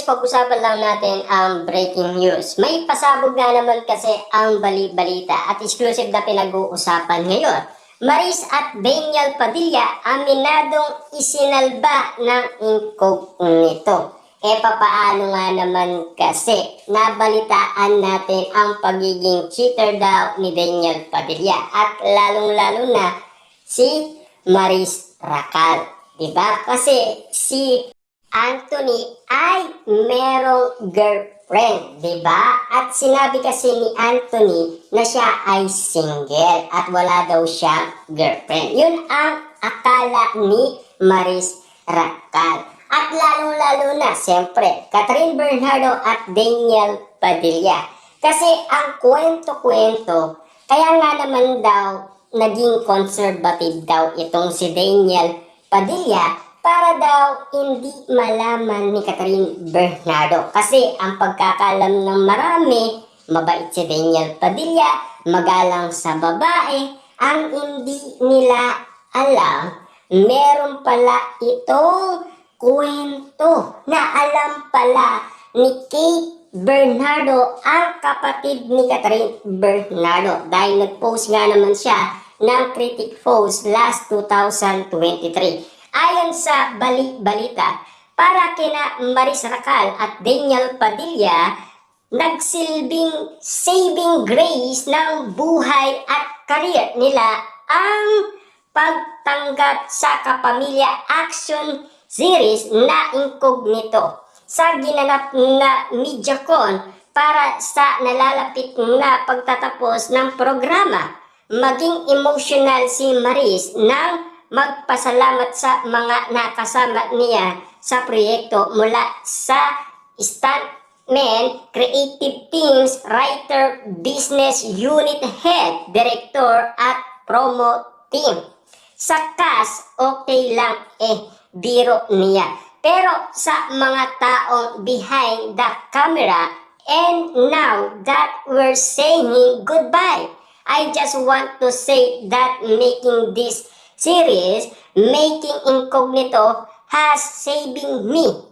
guys, pag-usapan lang natin ang breaking news. May pasabog nga naman kasi ang bali-balita at exclusive na pinag-uusapan ngayon. Maris at Daniel Padilla aminadong isinalba ng incognito. Papaano nga naman kasi nabalitaan natin ang pagiging cheater daw ni Daniel Padilla at lalong-lalo na si Maris Racal. Diba? Kasi si Anthony ay merong girlfriend, di ba? At sinabi kasi ni Anthony na siya ay single at wala daw siyang girlfriend. Yun ang akala ni Maris Racal. At lalong-lalo na, siyempre, Catherine Bernardo at Daniel Padilla. Kasi ang kwento-kwento, kaya nga naman daw naging conservative daw itong si Daniel Padilla para daw hindi malaman ni Catherine Bernardo. Kasi ang pagkakalam ng marami, mabait si Daniel Padilla, magalang sa babae, ang hindi nila alam, meron pala itong kwento na alam pala ni Kate Bernardo, ang kapatid ni Catherine Bernardo. Dahil nag-post nga naman siya ng critic post last 2023. Ayon sa balita, para kina Maris Racal at Daniel Padilla, nagsilbing saving grace ng buhay at career nila ang pagtanggap sa Kapamilya Action Series na incognito sa ginanap na MediaCon para sa nalalapit na pagtatapos ng programa. Maging emotional si Maris nang magpasalamat sa mga nakasama niya sa proyekto mula sa stuntman, creative teams, writer, business unit head, director at promo team. Sa cast, okay lang biro niya. Pero sa mga taong behind the camera, and now that we're saying goodbye, I just want to say that making this series, Making Incognito, has saving me.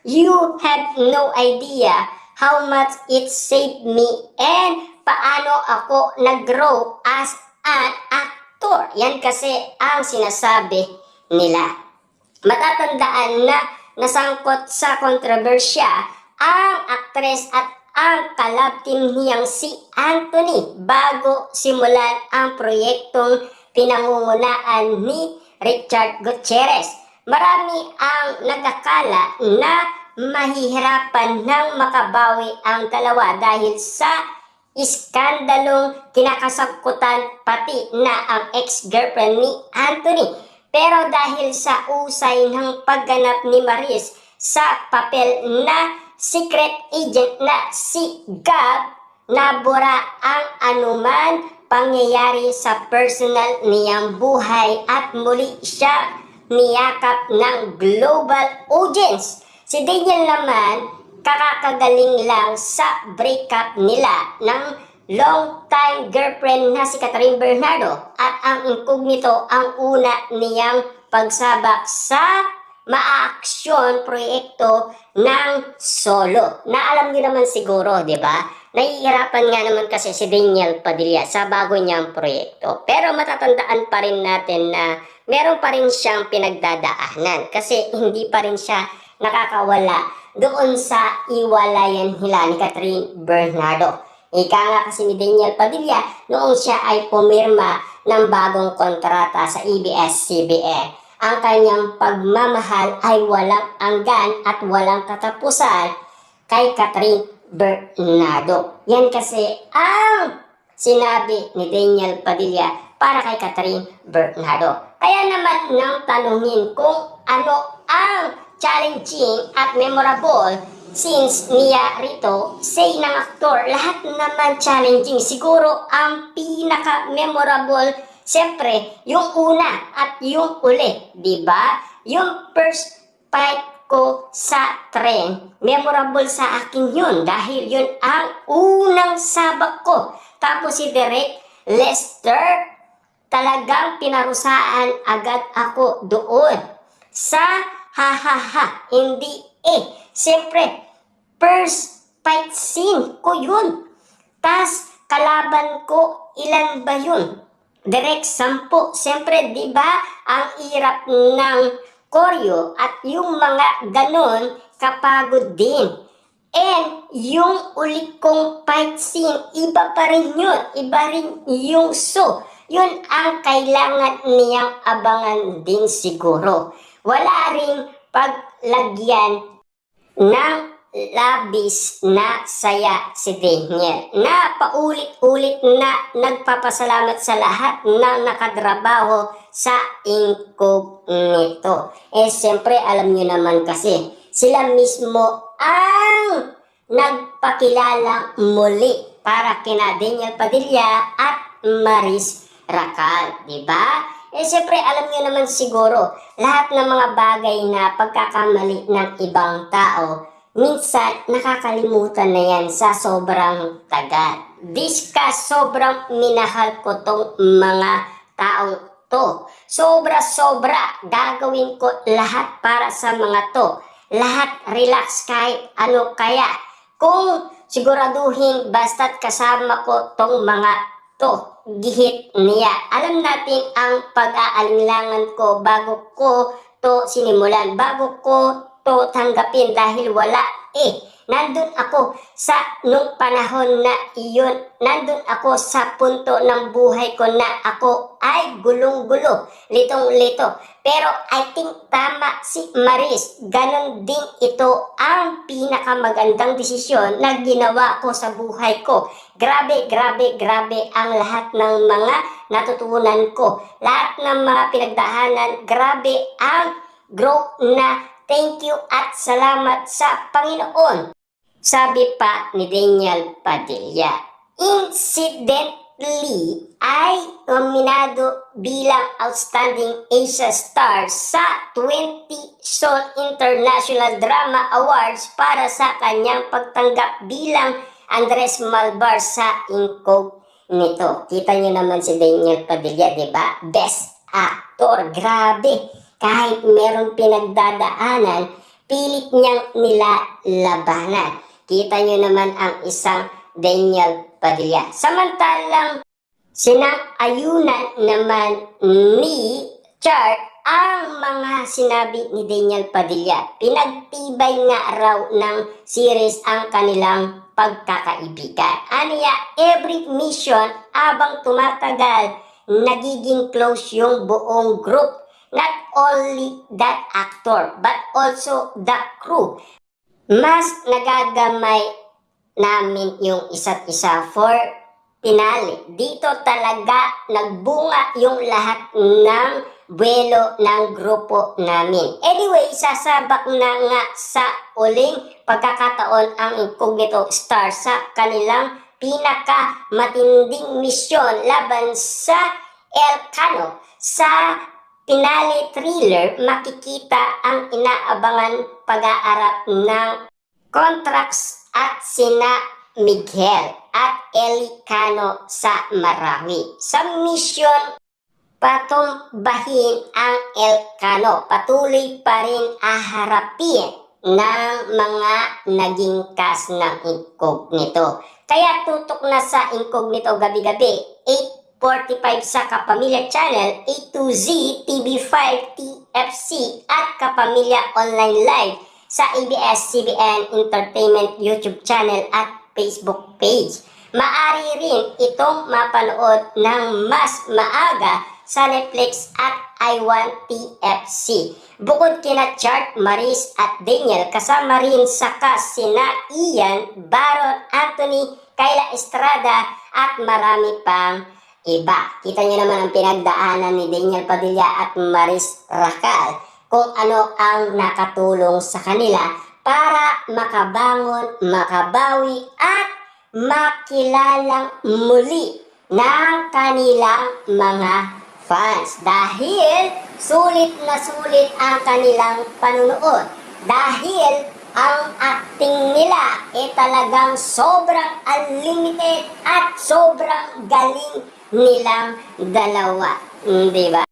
You have no idea how much it saved me and paano ako nag-grow as an actor. Yan kasi ang sinasabi nila. Matatandaan na nasangkot sa kontrobersya ang aktres at ang kalab team niyang si Anthony bago simulan ang proyektong pinangungunaan ni Richard Gutierrez. Marami ang nagakala na mahihirapan ng makabawi ang dalawa dahil sa iskandalong kinakasangkutan pati na ang ex-girlfriend ni Anthony. Pero dahil sa usay ng pagganap ni Maris sa papel na secret agent na si Gab, nabura ang anuman pangyayari sa personal niyang buhay at muli siya niyakap ng global audience. Si Daniel naman, kakagaling lang sa breakup nila ng long-time girlfriend na si Catherine Bernardo at ang incognito ang una niyang pagsabak sa maaksyon proyekto ng solo. Na alam niyo naman siguro, di ba? Nahihirapan nga naman kasi si Daniel Padilla sa bago niyang proyekto. Pero matatandaan pa rin natin na meron pa rin siyang pinagdadaanan kasi hindi pa rin siya nakakawala doon sa iwalayan nila ni Catherine Bernardo. Ika nga kasi ni Daniel Padilla noong siya ay pumirma ng bagong kontrata sa ABS-CBN. Ang kanyang pagmamahal ay walang hanggan at walang katapusan kay Catherine Bernardo. Yan kasi ang sinabi ni Daniel Padilla para kay Catherine Bernardo. Kaya naman nang tanungin kung ano ang challenging at memorable since niya rito, say ng aktor, lahat naman challenging. Siguro ang pinaka-memorable, siyempre, yung una at yung uli, di ba? Yung first fight ko sa tren, memorable sa akin yun dahil yun ang unang sabak ko. Tapos si Derek Lester, talagang pinarusaan agad ako doon sa ha-ha-ha, hindi Siyempre, first fight scene ko yun. Tas kalaban ko, ilan ba yun? Direct 10. Siyempre, di ba, ang hirap ng koryo at yung mga ganon, kapagod din. And yung ulit kong fight scene, iba pa rin yun. Iba rin yung yun ang kailangan niyang abangan din siguro. Wala ring paglagyan ng labis na saya si Daniel na paulit-ulit na nagpapasalamat sa lahat na nakatrabaho sa Incognito. Siyempre alam nyo naman kasi sila mismo ang nagpakilala muli para kina Daniel Padilla at Maris Racal, di ba? Siyempre alam nyo naman siguro lahat ng mga bagay na pagkakamali ng ibang tao, minsan nakakalimutan na yan sa sobrang tagal. Sobrang minahal ko tong mga taong to. Sobra-sobra gagawin ko lahat para sa mga to. Lahat relax kahit ano kaya. Kung siguraduhin basta't kasama ko tong mga to, gihit niya. Alam natin ang pag-aalinlangan ko bago ko to sinimulan, bago ko to tanggapin dahil wala nandun ako sa nung panahon na iyon, nandun ako sa punto ng buhay ko na ako ay gulong-gulo, litong-lito. Pero I think tama si Maris, ganon din ito ang pinakamagandang desisyon na ginawa ko sa buhay ko. Grabe, grabe, grabe ang lahat ng mga natutunan ko. Lahat ng mga pinagdaanan, grabe ang growth na thank you at salamat sa Panginoon. Sabi pa ni Daniel Padilla. Incidentally, ay nominado bilang Outstanding Asia Star sa 20 Seoul International Drama Awards para sa kanyang pagtanggap bilang Andres Malvar sa Incognito. Kita niyo naman si Daniel Padilla, di ba? Best Actor. Grabe. Kahit merong pinagdadaanan, pilit niyang nilalabanan. Kita nyo naman ang isang Daniel Padilla. Samantalang sinang-ayunan naman ni Chart ang mga sinabi ni Daniel Padilla. Pinagtibay nga raw ng series ang kanilang pagkakaibigan. Aniya, every mission abang tumatagal, nagiging close yung buong group. Not only that actor, but also the crew. Mas nagagamay namin yung isa't isa for finale. Dito talaga nagbunga yung lahat ng buwelo ng grupo namin. Anyway, sasabak na nga sa uling pagkakataon ang Incognito Star sa kanilang pinakamatinding misyon laban sa Elcano. Sa finale thriller, makikita ang inaabangan pag-aarap ng contracts at sina Miguel at Elcano sa Marawi. Sa mission, patumbahin ang Elcano. Patuloy pa rin aharapin ng mga naging cast ng Incognito. Kaya tutok na sa Incognito gabi-gabi, 8:45 sa Kapamilya Channel, A to Z, TV5, TFC at Kapamilya Online Live sa ABS-CBN Entertainment YouTube channel at Facebook page. Maaari rin itong mapanood ng mas maaga sa Netflix at I1 TFC. Bukod kina Chart, Maris at Daniel, kasama rin sa cast sina Ian, Baron, Anthony, Kayla Estrada at marami pang iba. Kita niyo naman ang pinagdaanan ni Daniel Padilla at Maris Racal, kung ano ang nakatulong sa kanila para makabangon, makabawi at makilalang muli ng kanilang mga fans. Dahil sulit na sulit ang kanilang panunood. Dahil ang acting nila talagang sobrang unlimited at sobrang galing nilang dalawa. Diba?